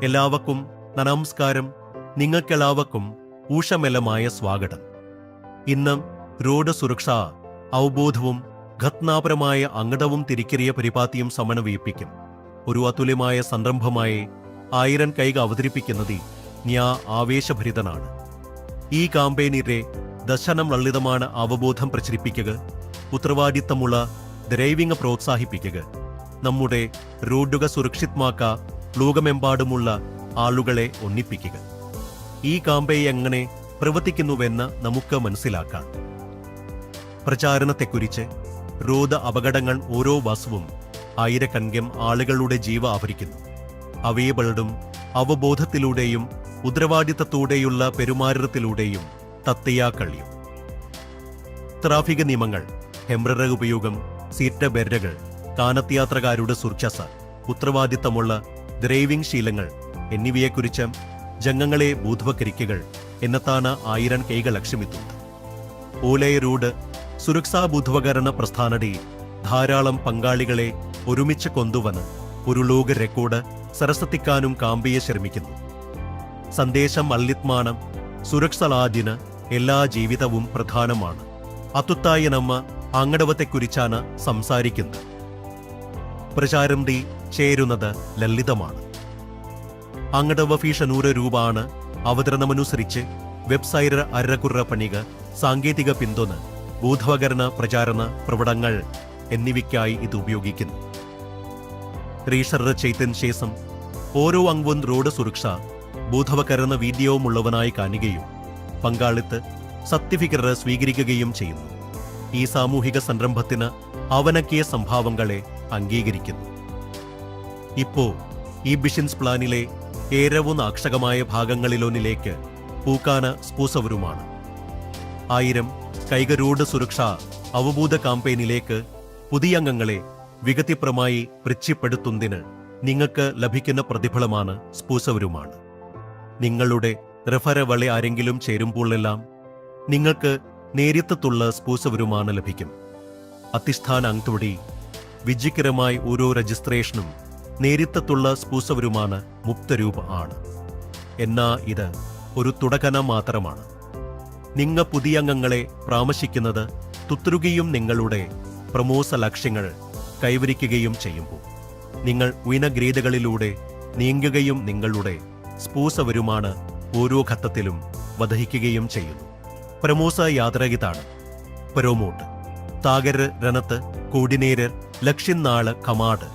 എല്ലാവർക്കും നമസ്കാരം. നിങ്ങൾക്കെല്ലാവർക്കും ഊഷമെല്ലമായ സ്വാഗതം. ഇന്ന് റോഡ് സുരക്ഷാ അവബോധവും ഘടനാപരമായ അംഗതവും തിരിച്ചറിയ പരിപാടിയും സമന്വയിപ്പിക്കും ഒരു അതുല്യമായ സംരംഭമായി 1000 കൈകൾ അവതരിപ്പിക്കുന്നത് ഞാൻ ആവേശഭരിതനാണ്. ഈ കാമ്പയിനിലെ ദർശനം ലളിതമാണ് അവബോധം പ്രചരിപ്പിക്കുക, ഉത്തരവാദിത്തമുള്ള ഡ്രൈവിംഗ് പ്രോത്സാഹിപ്പിക്കുക, നമ്മുടെ റോഡുകൾ സുരക്ഷിതമാക്കാൻ ലോകമെമ്പാടുമുള്ള ആളുകളെ ഒന്നിപ്പിക്കുക. ഈ കാമ്പയിൻ എങ്ങനെ പ്രവർത്തിക്കുന്നുവെന്ന് നമുക്ക് മനസ്സിലാക്കാം. പ്രചാരണത്തെക്കുറിച്ച് റോഡ് അപകടങ്ങൾ ഓരോ വർഷവും ആയിരക്കണക്കിന് ആളുകളുടെ ജീവ അപഹരിക്കുന്നു. അവയെ പലതും അവബോധത്തിലൂടെയും ഉത്തരവാദിത്തത്തോടെയുള്ള പെരുമാറ്റത്തിലൂടെയും തടയാൻ കഴിയും. ട്രാഫിക് നിയമങ്ങൾ, ഹെംബ്രർ ഉപയോഗം, സീറ്റ് ബെൽറ്റുകൾ, കാനത്തയാത്രക്കാരുടെ സുരക്ഷ, ഉത്തരവാദിത്തമുള്ള ഡ്രൈവിംഗ് ശീലങ്ങൾ എന്നിവയെക്കുറിച്ച് ജനങ്ങളെ ബോധവൽക്കരിക്കുക എന്നതാണ് 1000 കൈകൾ ലക്ഷ്യമിടുന്നത്. ഓലയ റോഡ് സുരക്ഷാ ബോധവൽക്കരണ പ്രസ്ഥാനത്തിൽ ധാരാളം പങ്കാളികളെ ഒരുമിച്ച് കൊണ്ടുവന്ന് ഒരു ലോക റെക്കോർഡ് സരസ്വത്തിക്കാനും കാമ്പയെ ശ്രമിക്കുന്നു. സന്ദേശം അല്ലിത്മാനം സുരക്ഷാലാദിന് എല്ലാ ജീവിതവും പ്രധാനമാണ്. അതുത്തായി നമ്മ അങ്കടവത്തെക്കുറിച്ചാണ് സംസാരിക്കുന്നത്. പ്രചാരം ചേരുന്നത് ലളിതമാണ്. അങ്കടവ ഫീസ് 100 രൂപയാണ്. അവതരണമനുസരിച്ച് വെബ്സൈറ്റ് അരക്കുറ പണിക, സാങ്കേതിക പിന്തുണ, ബോധവൽക്കരണ പ്രചാരണ പ്രവർത്തനങ്ങൾ എന്നിവയ്ക്കായി ഇത് ഉപയോഗിക്കുന്നു. രജിസ്റ്റർ ചെയ്തതിന് ശേഷം ഓരോ അംഗവും റോഡ് സുരക്ഷ ബോധവൽക്കരണ വീഡിയോമുള്ളവനായി കാണുകയും പങ്കാളിത്ത് സർട്ടിഫിക്കറ്റ് സ്വീകരിക്കുകയും ചെയ്യുന്നു. ഈ സാമൂഹിക സംരംഭത്തിന് അവനക്കിയ സംഭാവങ്ങളെ അംഗീകരിക്കുന്നു. ഇപ്പോൾ ഈ ബിസിനസ് പ്ലാനിലെ ഏറ്റവും ആകർഷകമായ ഭാഗങ്ങളിലൊന്നിലേക്ക് പൂക്കാന സ്പോസവരുമാണ്. 1000 കൈകൾ റോഡ് സുരക്ഷാ അവബോധ കാമ്പയിനിലേക്ക് പുതിയ അംഗങ്ങളെ വികതിപ്രമായി പരിചയപ്പെടുത്തുന്നതിന് നിങ്ങൾക്ക് ലഭിക്കുന്ന പ്രതിഫലമാണ് സ്പോസവരുമാണ്. നിങ്ങളുടെ റെഫറവളെ ആരെങ്കിലും ചേരുമ്പോഴെല്ലാം നിങ്ങൾക്ക് നേരിട്ടുള്ള സ്പോസവരുമാണ് ലഭിക്കും. അധിഷ്ഠാന അംഗത്തോടെ വിജയകരമായി ഓരോ രജിസ്ട്രേഷനും നേരിട്ടുള്ള സ്പോസവരുമാണ് 30 രൂപ ആണ്. എന്നാൽ ഇത് ഒരു തുടക്കം മാത്രമാണ്. നിങ്ങൾ പുതിയ അംഗങ്ങളെ പരാമർശിക്കുന്നത് തുത്തുകയും നിങ്ങളുടെ പ്രമോസ ലക്ഷ്യങ്ങൾ കൈവരിക്കുകയും ചെയ്യുമ്പോൾ നിങ്ങൾ ഉയർന്ന ഗ്രേഡുകളിലൂടെ നീങ്ങുകയും നിങ്ങളുടെ സ്പോസവരുമാണ് ഓരോ ഘട്ടത്തിലും വധിക്കുകയും ചെയ്യുന്നു. പ്രമോസ യാത്ര ഇതാണ്: പ്രൊമോട്ട്, താകര രണത്ത്, കോർഡിനേറ്റർ, ലക്ഷ്യം 4 കമാഡ്,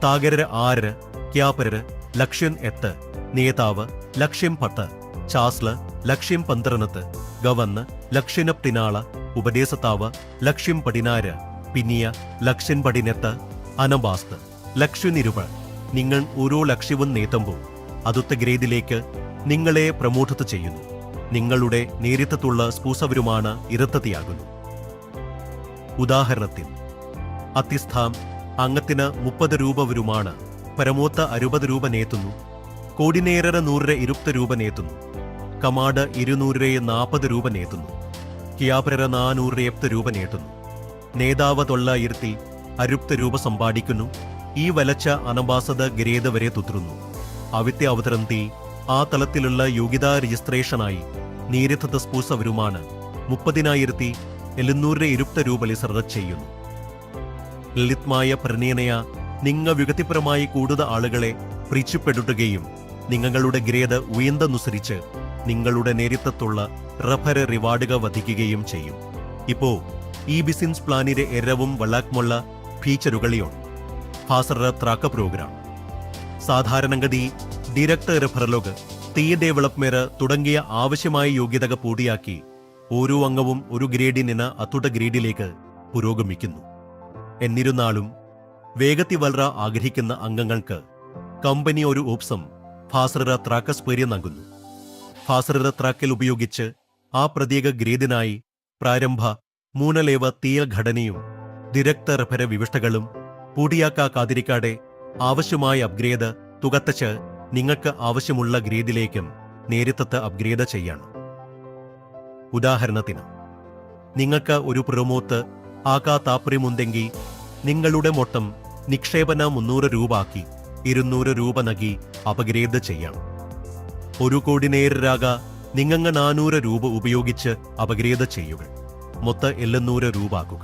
താകര 6 ക്യാപരർ, ലക്ഷ്യം 8 നേതാവ്, ലക്ഷ്യം 10 ചാസ്ലർ, ലക്ഷ്യം 12 ഗവർണർ, ലക്ഷ്യം 14 ഉപദേശതാവ്, ലക്ഷ്യം 16 പിന്നിയ, ലക്ഷ്യം 18 അനബാസ്ത്, ലക്ഷ്യം 20. നിങ്ങൾ ഓരോ ലക്ഷ്യവും നേടുമ്പോൾ അടുത്ത ഗ്രേഡിലേക്ക് നിങ്ങളെ പ്രമോട്ട് ചെയ്യുന്നു. നിങ്ങളുടെ നേരിട്ടുള്ള സ്പോസവരുമാണ് ഇരട്ടയാകുന്നു. ഉദാഹരണത്തിന് അത്യസ്ഥാം അംഗത്തിന് 30 രൂപ വരുമാണ്. പരമോത്ത 60 രൂപ നേത്തുന്നു. കോർഡിനേറ്റർ 120 രൂപ നേത്തുന്നു. കമാഡ് 240 രൂപ നേത്തുന്നു. ക്യാപരർ 480 രൂപ നേട്ടുന്നു. നേതാവ് 960 രൂപ സമ്പാദിക്കുന്നു. ഈ വലച്ച അനബാസത ഗ്രേഡ് വരെ തുടരുന്നു. അവിത്തെ അവതരണത്തിൽ ആ തലത്തിലുള്ള യോഗ്യതാ രജിസ്ട്രേഷനായി നേരിട്ട സ്പോസവരുമാണ് 30,720 രൂപ റിസർവ് ചെയ്യുന്നു. ലളിതമായ പ്രണയനയ നിങ്ങൾ വികതിപരമായി കൂടുതൽ ആളുകളെ പരിചയപ്പെടുത്തുകയും നിങ്ങളുടെ ഗ്രേഡ് ഉയർന്നതനുസരിച്ച് നിങ്ങളുടെ നേരിട്ടുള്ള റഫർ റിവാർഡുകൾ വധിക്കുകയും ചെയ്യും. ഇപ്പോൾ ഈ ബിസിനസ് പ്ലാനിന്റെ ഏറ്റവും വളർത്തുമുള്ള ഫീച്ചറുകളിയാണ് ഫാസ്റ്റർ ട്രാക്ക് പ്രോഗ്രാം. സാധാരണഗതി ഡയറക്ട് റെഫറലുകൾ, ഡെവലപ്മെന്റ് തുടങ്ങിയ ആവശ്യമായ യോഗ്യതകൾ പൂർത്തിയാക്കി ഓരോ അംഗവും ഒരു ഗ്രേഡിൽ നിന്ന് അടുത്ത ഗ്രേഡിലേക്ക് പുരോഗമിക്കുന്നു. എന്നിരുന്നാലും വേഗത്തിൽ വളരാൻ ആഗ്രഹിക്കുന്ന അംഗങ്ങൾക്ക് കമ്പനി ഒരു ഓപ്ഷൻ ഫാസ്റ്റർ ട്രാക്ക് സ്പെയർ നൽകുന്നു. ഫാസ്റ്റർ ട്രാക്കിൽ ഉപയോഗിച്ച് ആ പ്രത്യേക ഗ്രേഡിനായി പ്രാരംഭ 3 ലെവൽ തീയ ഘടനയും ഡയറക്ട് റെഫർ വ്യവസ്ഥകളും പൂർത്തിയാക്കാതിരിക്കാതെ ആവശ്യമായ അപ്ഗ്രേഡ് തുകത്തച്ച് നിങ്ങൾക്ക് ആവശ്യമുള്ള ഗ്രേഡിലേക്കും നേരിട്ട് അപ്ഗ്രേഡ് ചെയ്യണം. ഉദാഹരണത്തിന് നിങ്ങൾക്ക് ഒരു പ്രൊമോട്ട് ആക്കാ താല്പര്യമുണ്ടെങ്കിൽ നിങ്ങളുടെ മൊത്തം നിക്ഷേപന 300 രൂപ ആക്കി 200 രൂപ നൽകി അപഗ്രേഡ് ചെയ്യാം. 1 കോടി നേരരാക നിങ്ങങ്ങ 400 രൂപ ഉപയോഗിച്ച് അപഗ്രേഡ് ചെയ്യുക. മൊത്ത 700 രൂപ ആക്കുക.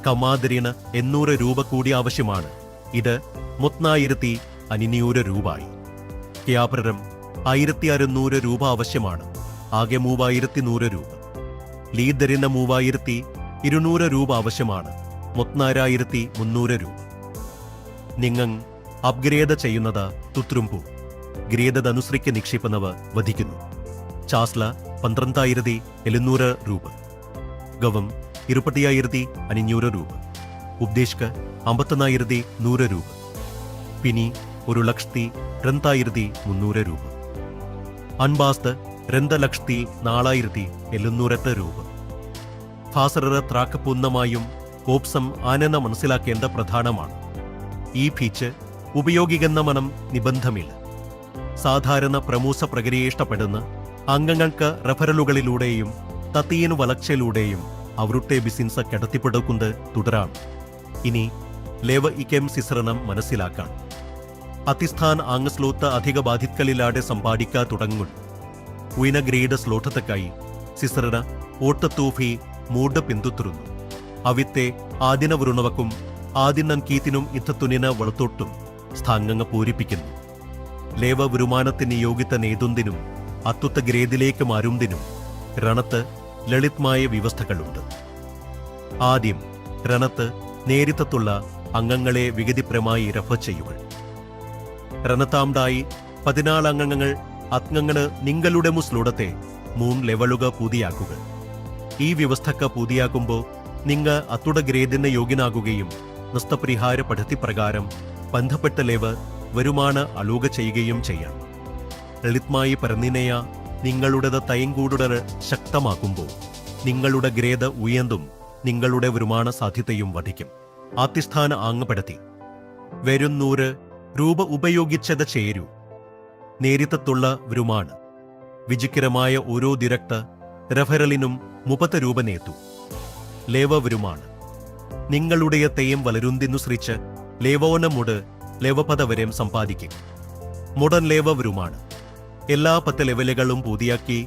കമാദരിന് 800 രൂപ കൂടി ആവശ്യമാണ്. ഇത് 3500 രൂപയായി. ക്യാപ്രരം 1600 രൂപ ആവശ്യമാണ്. ആകെ 3100 രൂപ. ലീദരിന് 3200 രൂപ ആവശ്യമാണ്. 3300 രൂപ. നിങ്ങൾ അപ്ഗ്രേഡ് ചെയ്യുന്നത് തുത്രംപു ഗ്രേദനുസരിച്ച് നിക്ഷേപിക്കുന്നവർ വധിക്കുന്നു. ചാസ്ല 12700 രൂപ. ഗവം 25500 രൂപ. ഉപദേശക 54100 രൂപ. പിനി 1,02,300 രൂപ. അൺബാസ്ത് 2,04,708 രൂപ. ഫാസറ ത്രാക്ക് പൂർണ്ണമായും ഓപ്സം ആനെന്ന് മനസ്സിലാക്കേണ്ട പ്രധാനമാണ്. ഈ ഫീച്ചർ ഉപയോഗിക്കുന്ന മനം നിബന്ധമില്ല. സാധാരണ പ്രമൂസ പ്രക്രിയ ഇഷ്ടപ്പെടുന്ന അംഗങ്ങൾക്ക് റഫറലുകളിലൂടെയും തത്തീന് വളർച്ചയിലൂടെയും അവരുടെ ബിസിനസ് കടത്തിപ്പെടുന്നത് തുടരാണ്. ഇനി ലേവ ഇkem സിസരണം മനസ്സിലാക്കാം. അതിസ്ഥാൻ ആംഗ സ്ലോത്ത് അധിക ബാധിക്കലില്ലാതെ സമ്പാദിക്കാൻ തുടങ്ങും. ഉയന ഗ്രേഡ് സ്ലോട്ടത്തക്കായി സിസറന ഓട്ടത്തൂഫി മൂഡ് പിന്തുടരുന്നു. അവിത്തെ ആദിന വൃണവക്കും ആദിനം കീത്തിനും ഇത്തത്തുനിന് വളർത്തൊട്ടും സ്ഥാംഗങ്ങ പൂരിപ്പിക്കുന്നു. ലേവ വരുമാനത്തിന് യോഗ്യത നേതുന്നതിനും അത്തുത്ത ഗ്രേഡിലേക്ക് മാറുന്നതിനും രണത്ത് ലളിതമായ വ്യവസ്ഥകളുണ്ട്. ആദ്യം രണത്ത് നേരിട്ടുള്ള അംഗങ്ങളെ വിഗതിപരമായി റഫർ ചെയ്യുക. രണത്താംഡായി 14 അംഗങ്ങൾ അംഗങ്ങള് നിങ്ങളുടെ മുസ്ലൂടത്തെ 3 ലെവലുകൾ പൂതിയാക്കുക. ഈ വ്യവസ്ഥക്ക് പൂതിയാക്കുമ്പോൾ നിങ്ങൾ അത്തുട ഗ്രേഡിന് യോഗ്യനാകുകയും നഷ്ടപരിഹാര പദ്ധതി പ്രകാരം ബന്ധപ്പെട്ട ലെവൽ വരുമാന അലോക ചെയ്യുകയും ചെയ്യാം. ലളിതമായി പറഞ്ഞിനയ നിങ്ങളുടെ തയം കൂടുതൽ ശക്തമാക്കുമ്പോൾ നിങ്ങളുടെ ഗ്രേഡ് ഉയർന്നും നിങ്ങളുടെ വരുമാന സാധ്യതയും വർദ്ധിക്കും. ആത്യസ്ഥാന ആംഗപ്പെടുത്തി വരും 100 രൂപ ഉപയോഗിച്ചത് ചേരൂ. നേരിട്ടുള്ള വരുമാനം വിജയകരമായ ഓരോ ദിരക്ത റഫറലിനും 30 രൂപ നേത്തു. ലേവ വരുമാനം നിങ്ങളുടെ തെയ്യം വളരുന്നതിനനുസരിച്ച് ലേവോനമുട് ലേവപദ വരെയും സമ്പാദിക്കും. മുടൻ ലേവ വരുമാനം എല്ലാ 10 ലെവലുകളും പൂർത്തിയാക്കി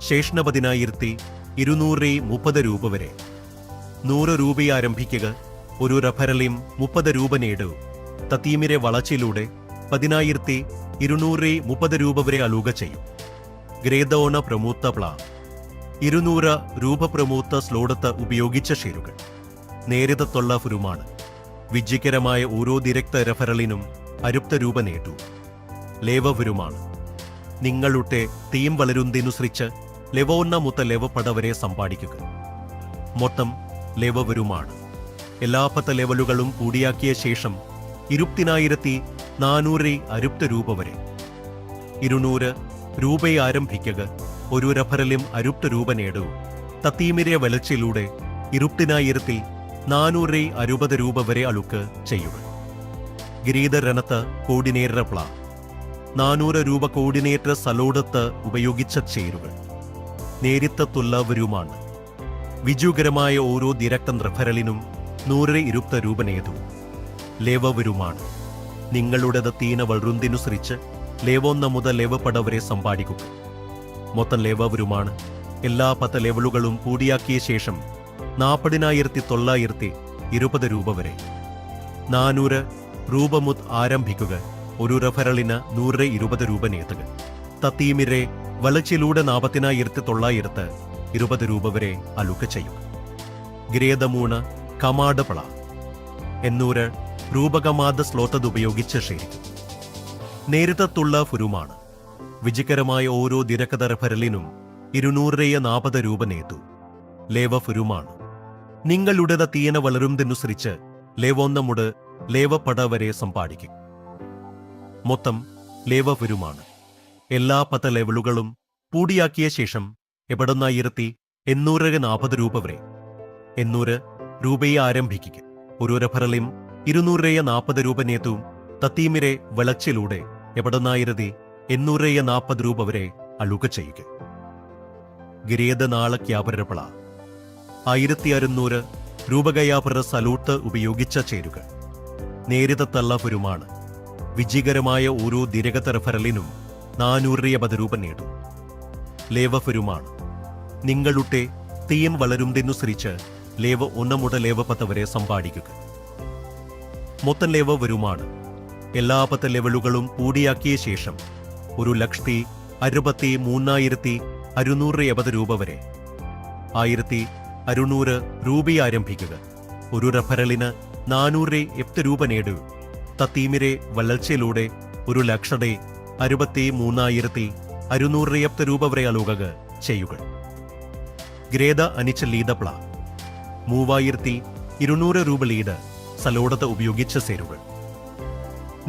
ശേഷണ 10,230 രൂപ വരെ 100 രൂപ ആരംഭിക്കുക. ഒരു റഫറലിയും 30 രൂപ നേടൂ. തത്തീമിരെ വളർച്ചയിലൂടെ 10,230 രൂപ വരെ അലൂക ചെയ്യും. ഗ്രേദോണ പ്രമൂത്ത പ്ലാ 200 രൂപ പ്രമൂത്ത സ്ലോടത്ത് ഉപയോഗിച്ച ഷെയറുകൾ. നേരിട്ടുള്ള വരുമാനം വിജയകരമായ ഓരോ ദിരക്ത റഫറലിനും 60 രൂപ നേട്ടു. ലേവ വരുമാനം നിങ്ങളുടെ തീം വളരുന്നതിനനുസരിച്ച് ലെവോന്ന മുത്ത ലെവപ്പട വരെ സമ്പാദിക്കുക. മൊത്തം ലേവ വരുമാനം എല്ലാ 10 ലെവലുകളും കൂടിയാക്കിയ ശേഷം 20,460 രൂപ വരെ. 200 രൂപ ആരംഭിക്കുക. ഒരു റഫറലും 60 രൂപ നേടൂ. തത്തീമിരെ വളർച്ചയിലൂടെ 20,460 രൂപ വരെ അളുക്ക് ചെയ്യുക. ഗ്രീത രണത്ത് കോർഡിനേറ്റർ പ്ലാ 400 രൂപ കോർഡിനേറ്റർ സലോടത്ത് ഉപയോഗിച്ച ചേരുകൾ. നേരിട്ടുള്ള വരുമാനം വിജയകരമായ ഓരോ ദിരക്തം റഫറലിനും 120 രൂപ നേതു. ലേവ വരുമാനം നിങ്ങളുടെ തീന വളരുന്നതിനനുസരിച്ച് ലേവൊന്ന മുതൽ ലേവപ്പട വരെ സമ്പാദിക്കുക. മൊത്തം ലേവ വരുമാനം എല്ലാ 10 ലെവലുകളും പൂർത്തിയാക്കിയ ശേഷം 40,920 രൂപ വരെ. 400 രൂപ മുതൽ ആരംഭിക്കുക. ഒരു റഫറലിന് 120 രൂപ നേതുക. തത്തീമിരെ വളർച്ചയിലൂടെ 40,920 രൂപ വരെ അലുക്ക ചെയ്യുക. ഗ്രേദ 3 കമാഡ് പ്ള 800 രൂപ കമാഡ് സ്ലോത്തത് ഉപയോഗിച്ച് ശേഖരിക്കും. നേരിട്ടുള്ള വരുമാനം വിജയകരമായ ഓരോ ദിരക്കഥ റഫറലിനും 240 രൂപ നേതു. ലേവ വരുമാനം നിങ്ങളുടെ തീയന വളരുന്നതിനനുസരിച്ച് ലേവൊന്നമുട് ലേവപ്പട വരെ സമ്പാദിക്കും. മൊത്തം ലേവ വരുമാനം എല്ലാ 10 ലെവലുകളും പൂർത്തിയാക്കിയ ശേഷം 840 രൂപ വരെ. 800 രൂപയെ ആരംഭിക്കുക. ഒരു റഫറലും 240 രൂപ നേതു. തത്തീമിരെ വളർച്ചയിലൂടെ 840 രൂപ വരെ അലുക ചെയ്യുക. ഗ്രേദ നാളെ ക്യാപരപ്പള 1600 രൂപ കയാപര സലൂട്ട് ഉപയോഗിച്ച ചേരുക. നേരിട്ടുള്ള വരുമാനം വിജയകരമായ ഓരോ ദിരകത റെഫറലിനും 450 രൂപ നേടും. ലേവ വരുമാണ്. നിങ്ങളുടെ തീം വളരുന്നതിനനുസരിച്ച് ലേവ 1 മുതൽ ലേവ 10 വരെ സമ്പാദിക്കുക. മൊത്തം ലേവ വരുമാണ് എല്ലാ 10 ലെവലുകളും പൂർത്തിയാക്കിയ ശേഷം 1,63,670 രൂപ വരെ 1,600 രൂപ ആരംഭിക്കുക. ഒരു റെഫറലിന് 470 രൂപ നേടൂ. തീമിരെ വളർച്ചയിലൂടെ 1,63,670 രൂപ വരെ അളുക ചെയ്യുക. ഗ്രേദ അനിച്ച ലീദപ്ല 3,200 രൂപ ലീഡ് സലോടത ഉപയോഗിച്ച് ചേരുക.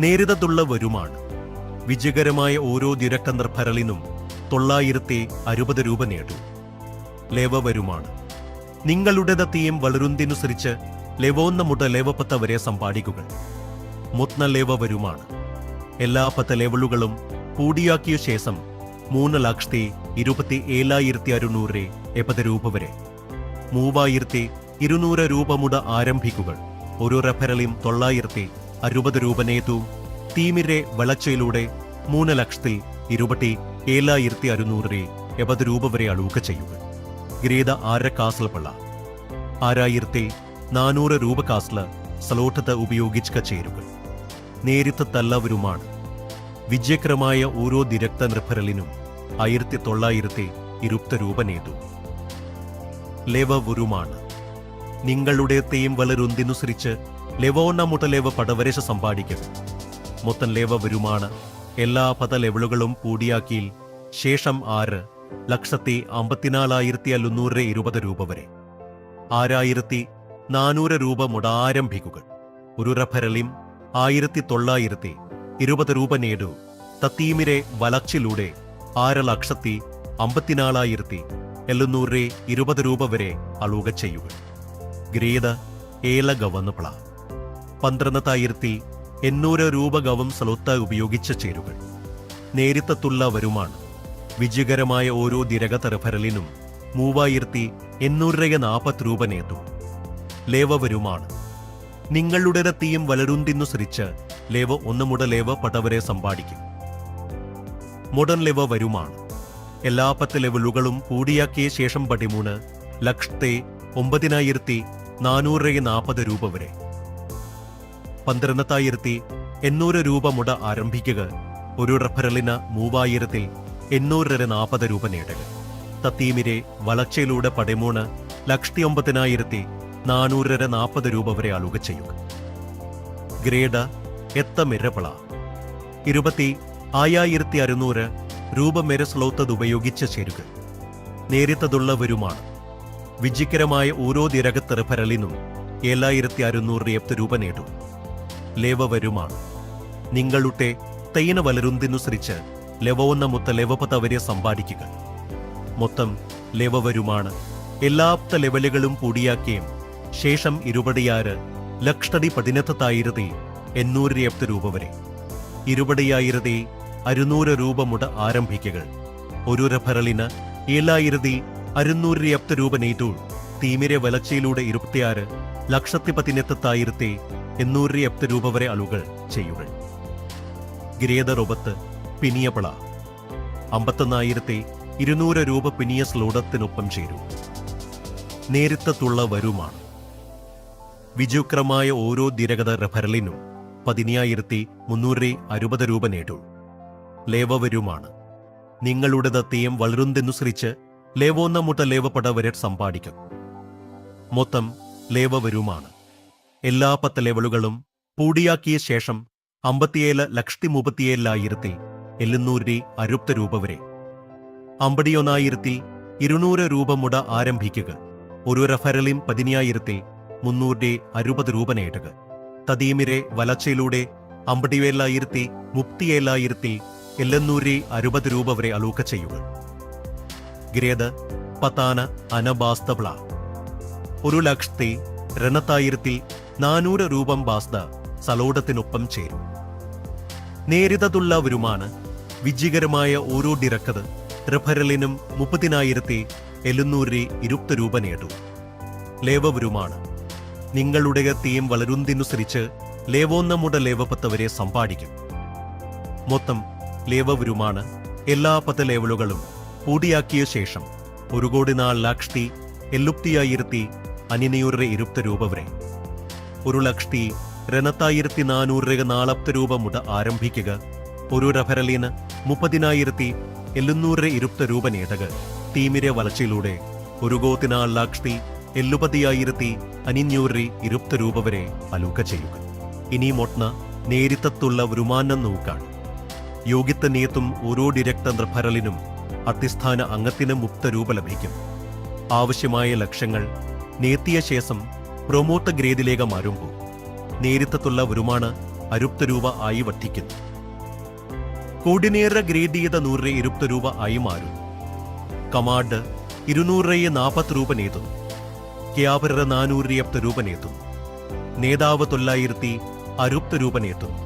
നേരിട്ടുള്ള വരുമാണ്. വിജയകരമായ ഓരോ ദിരക്ക നിർഭരലിനും 960 രൂപ നേടും. ലേവ വരുമാണ്. നിങ്ങളുടെ തീം വളരുന്നതിനനുസരിച്ച് ലേവ 1 മുതൽ ലേവ 10 വരെ സമ്പാദിക്കുക. മൊത്തം ലേവ വരുമാണ്. എല്ലാ 10 ലെവലുകളും പൂർത്തിയാക്കിയ ശേഷം 3,27,670 രൂപ വരെ 3,200 രൂപ മുതൽ ആരംഭിക്കുക. ഒരു റെഫറലിയും 960 രൂപ നേതു. തീമിരെ വളർച്ചയിലൂടെ 3,27,670 രൂപ വരെ അളുക ചെയ്യുക. ഗ്രേദ 6 കാസ്ല പള്ള 6,400 രൂപ കാസ്ല സലോട്ടത ഉപയോഗിച്ച് ചേരുക. നേരിട്ട് തല്ലവരുമാണ്. വിജയകരമായ ഓരോ ദിരക്ത നിർഭരലിനും 1,920 രൂപ നേതു. ലേവ വരുമാണ്. നിങ്ങളുടെ തീം വളരുന്നതിനനുസരിച്ച് ലേവ 1 മുതൽ ലേവ 10 വരെ സമ്പാദിക്കുക. മൊത്തം ലേവ വരുമാണ്. എല്ലാ 10 ലെവലുകളും പൂർത്തിയാക്കിയ ശേഷം 6,54,620 രൂപ വരെ 6,400 രൂപ മുതൽ ആരംഭിക്കുക. ഒരു റെഫറലിയും 1,920 രൂപ നേടൂ. തീമിരെ വളർച്ചയിലൂടെ 6,54,720 രൂപ വരെ അളുക ചെയ്യുക. ഗ്രേദ 7 ഗവന്ന് പ്ല 12,800 രൂപ ഗവം സലോത്ത ഉപയോഗിച്ച് ചേരുക. നേരിട്ടുള്ള വരുമാണ്. വിജയകരമായ ഓരോ ദിരകത റെഫറലിനും 3,840 രൂപ നേടും. ലേവ വരുമാണ്. നിങ്ങളുടെ തീം വളരുന്നതിനനുസരിച്ച് ലേവ 1 മുതൽ ലേവ 10 വരെ സമ്പാദിക്കും. മോഡേൺ ലേവ വരുമാണ്. എല്ലാ 10 ലെവലുകളും പൂർത്തിയാക്കിയ ശേഷം 13,09,440 രൂപ വരെ 12,800 രൂപ മുതൽ ആരംഭിക്കുക. ഒരു റെഫറലിന് 3,840 രൂപ നേടുക. തീമിരെ വളർച്ചയിലൂടെ 13,09,440 രൂപ വരെ അളുക ചെയ്യുക. ഗ്രേഡ എത്ത മിരപ്പള 20,600 രൂപ മെര സ്ലോത്തത് ഉപയോഗിച്ച് ചേരുക. നേരിട്ടുള്ള വരുമാണ്. വിജയകരമായ ഓരോ ദിരകത്ത റെഫറലിനും 7,670 രൂപ നേടും. ലേവ വരുമാണ്. നിങ്ങളുടെ തൈന വളരുന്നതിനനുസരിച്ച് ലേവ 1 മുതൽ ലേവ 10 വരെ സമ്പാദിക്കുക. മൊത്തം ലേവ വരുമാണ്. എല്ലാ 10 ലെവലുകളും പൂർത്തിയാക്കിയും ശേഷം 26,18,870 രൂപ വരെ 20,600 രൂപ മുതൽ ആരംഭിക്കുക. ഒരു റെഫറലിന് 7,670 രൂപ നേടൂ. തീമിരെ വളർച്ചയിലൂടെ 26,18,870 രൂപ വരെ അളുകൾ ചെയ്യുക. ഗ്രേദ 9 പിനിയപ്പള 51,200 രൂപ പിനിയ സ്ലോടത്തിനൊപ്പം ചേരും. നേരിട്ടുള്ള വരുമാണ്. വിജയകരമായ ഓരോ ദിരകത റെഫറലിനും 10,360 രൂപ നേടൂ. ലേവ വരുമാണ്. നിങ്ങളുടെ തീം വളരുന്നതിനനുസരിച്ച് ലേവ 1 മുതൽ ലേവ 10 വരെ സമ്പാദിക്കും. മൊത്തം ലേവ വരുമാണ്. എല്ലാ 10 ലെവലുകളും പൂർത്തിയാക്കിയ ശേഷം 57,37,760 രൂപ വരെ 51,200 രൂപ മുതൽ ആരംഭിക്കുക. ഒരു റെഫറലിയും 10,360 രൂപ നേടുക. തീമിരെ വളർച്ചയിലൂടെ 57,37,760 രൂപ വരെ അളുക ചെയ്യുക. ഗ്രേദ പത്താന അനബാസ്തബ്ല 1,02,400 രൂപ ബാസ്ത സലോടത്തിനൊപ്പം ചേരും. നേരിട്ടുള്ള വരുമാണ്. വിജയകരമായ ഓരോ ദിരക്കത് റെഫറലിനും 30,720 രൂപ നേടും. ലേവ വരുമാണ്. നിങ്ങളുടെ തീം വളരുന്നതിനനുസരിച്ച് ലേവ 1 മുതൽ ലേവ 10 വരെ സമ്പാദിക്കും. മൊത്തം ലേവവരുമാണ് എല്ലാ 10 ലേവലുകളും പൂടിയാക്കിയ ശേഷം 1,70,75,520 രൂപ വരെ. 1,02,440 രൂപ മുതൽ ആരംഭിക്കുക. ഒരു റഫറലിന് 30,720 രൂപ നേടുക. ടീമിരെ വളർച്ചയിലൂടെ 1,70,520 രൂപ വരെ അലൂക്ക ചെയ്യുക. ഇനി മൊട്ട നേരിട്ടുള്ള വരുമാനം നോക്കാൻ യോഗ്യത നേത്തും ഓരോ ഡിറക്ടർ റഫറലിനും അടിസ്ഥാന അംഗത്തിന് 30 രൂപ ലഭിക്കും. ആവശ്യമായ ലക്ഷ്യങ്ങൾ നേത്തിയ ശേഷം പ്രൊമോട്ട് ഗ്രേഡിലേക്ക് മാറുമ്പോൾ നേരിട്ടുള്ള വരുമാനം 60 രൂപ ആയി വർദ്ധിക്കുന്നു. കോർഡിനേറ്റർ ഗ്രേഡ് ചെയ്ത 120 രൂപ ആയി മാറും. കമാൻഡ് 240 രൂപ നേതുന്നു. ക്യാബറർ 470 രൂപ നേതുന്നു. നേതാവ് 960 രൂപ നേതുന്നു.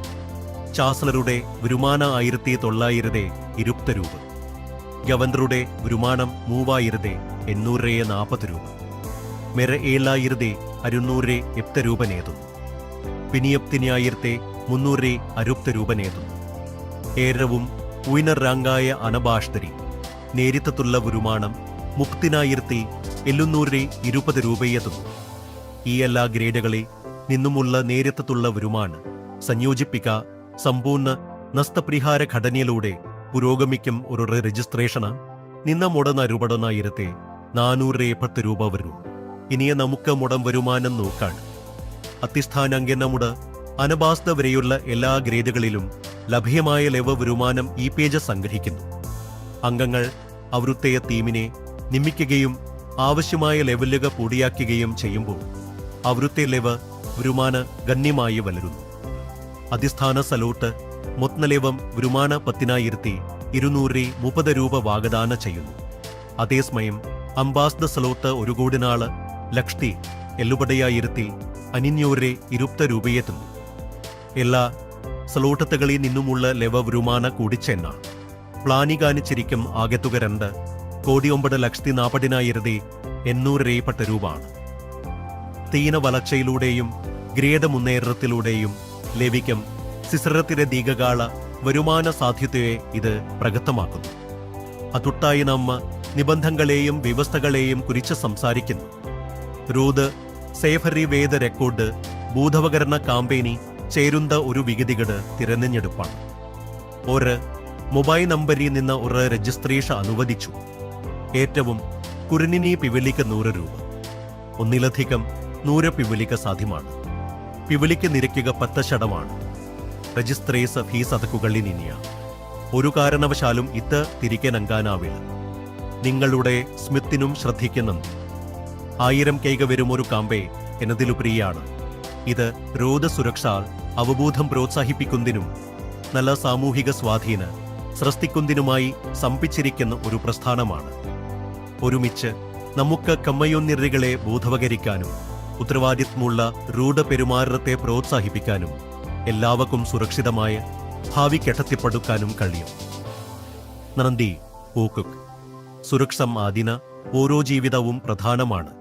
ചാൻസലറുടെ വരുമാനം 1920 രൂപ. ഗവർണറുടെ വരുമാനം 3840 രൂപ. മെര 7670 രൂപ നേതുന്നു. പിനിയപ്തിന് 1360 രൂപ നേതുന്നു. ഏരവും ഉയർന്ന റാങ്കായ അനഭാഷ്തരി നേരിട്ടുള്ള വരുമാനം 30,720 രൂപയെത്തുന്നു. ഈ എല്ലാ ഗ്രേഡുകളിൽ നിന്നുമുള്ള നേരിട്ടുള്ള വരുമാനം സംയോജിപ്പിക്ക സമ്പൂർണ്ണ നഷ്ടപരിഹാര ഘടനയിലൂടെ പുരോഗമിക്കും ഒരു രജിസ്ട്രേഷന് നിന്ന മുടന്ന 470 രൂപ വരും. ഇനിയെ നമുക്ക് മുടം വരുമാനം നോക്കാൻ അടിസ്ഥാന മുട അനബാസ്ത വരെയുള്ള എല്ലാ ഗ്രേഡുകളിലും ലഭ്യമായ ലെവ വരുമാനം ഈ പേജ് സംഗ്രഹിക്കുന്നു. അംഗങ്ങൾ അവരുടെ ടീമിനെ നിയമിക്കുകയും ആവശ്യമായ ലെവലുകൾ പൂടിയാക്കുകയും ചെയ്യുമ്പോൾ അവരുടെ ലെവ വരുമാനം ഗണ്യമായി വളരുന്നു. അടിസ്ഥാന സലോട്ട് മൊത്ത ലെവം വരുമാനം 10,230 രൂപ വാഗ്ദാനം ചെയ്യുന്നു. അതേസമയം അംബാസ്ഡർ സലോട്ട് 1,70,520 രൂപയെത്തുന്നു. എല്ലാ സലോട്ടത്തുകളിൽ നിന്നുമുള്ള ലെവ വരുമാനം കൂടിച്ചെന്ന പ്ലാനികാനുസരിക്കും ആകെ തുക 2,9,40,800 രൂപ ആണ്. തീന വളർച്ചയിലൂടെയും ഗ്രേഡ് മുന്നേറ്റത്തിലൂടെയും ലഭിക്കും സിസറത്തിലെ ദീർഘകാല വരുമാന സാധ്യതയെ ഇത് പ്രകടമാക്കുന്നു. അതുട്ടായി നമ്മ നിബന്ധങ്ങളെയും വ്യവസ്ഥകളെയും കുറിച്ച് സംസാരിക്കുന്നു. റൂദ് സേഫറി വേദ റെക്കോർഡ് ബോധവകരണ കാമ്പയിനി ചേരുന്ന ഒരു വിഗതികട് തിരഞ്ഞെടുപ്പാണ്. ഒരു മൊബൈൽ നമ്പറിൽ നിന്ന് ഒരു രജിസ്ട്രേഷൻ അനുവദിച്ചു. ഏറ്റവും കുറിനിനി പിവലിക്ക് 100 രൂപ. ഒന്നിലധികം 100 പിവലിക്ക് സാധ്യമാണ്. പിവലിക്ക് നിരക്കുക 10%. രജിസ്ട്രേഷൻ ഫീസ് അതക്കുകളിൽ നിന്നിയാണ്. ഒരു കാരണവശാലും ഇത് തിരികെ നൽകാനാവില്ല. നിങ്ങളുടെ സ്മിത്തിനും ശ്രദ്ധിക്കുന്നുണ്ട്. 1000 കൈക വരും ഒരു കാമ്പേ എന്നതിലുപരിയാണ് ഇത് രോഗ സുരക്ഷ അവബോധം പ്രോത്സാഹിപ്പിക്കുന്നതിനും നല്ല സാമൂഹിക സ്വാധീന സൃഷ്ടിക്കുന്നതിനുമായി സംപിച്ചിരിക്കുന്ന ഒരു പ്രസ്ഥാനമാണ്. ഒരുമിച്ച് നമുക്ക് കമ്മയൊന്നിറികളെ ബോധവകരിക്കാനും ഉത്തരവാദിത്വമുള്ള റൂഢ പെരുമാറ്റത്തെ പ്രോത്സാഹിപ്പിക്കാനും എല്ലാവർക്കും സുരക്ഷിതമായ ഭാവി കെട്ടത്തിപ്പെടുക്കാനും കഴിയും. നന്ദി. പൂക്കുക്ക് സുരക്ഷ ആദിന ഓരോ ജീവിതവും പ്രധാനമാണ്.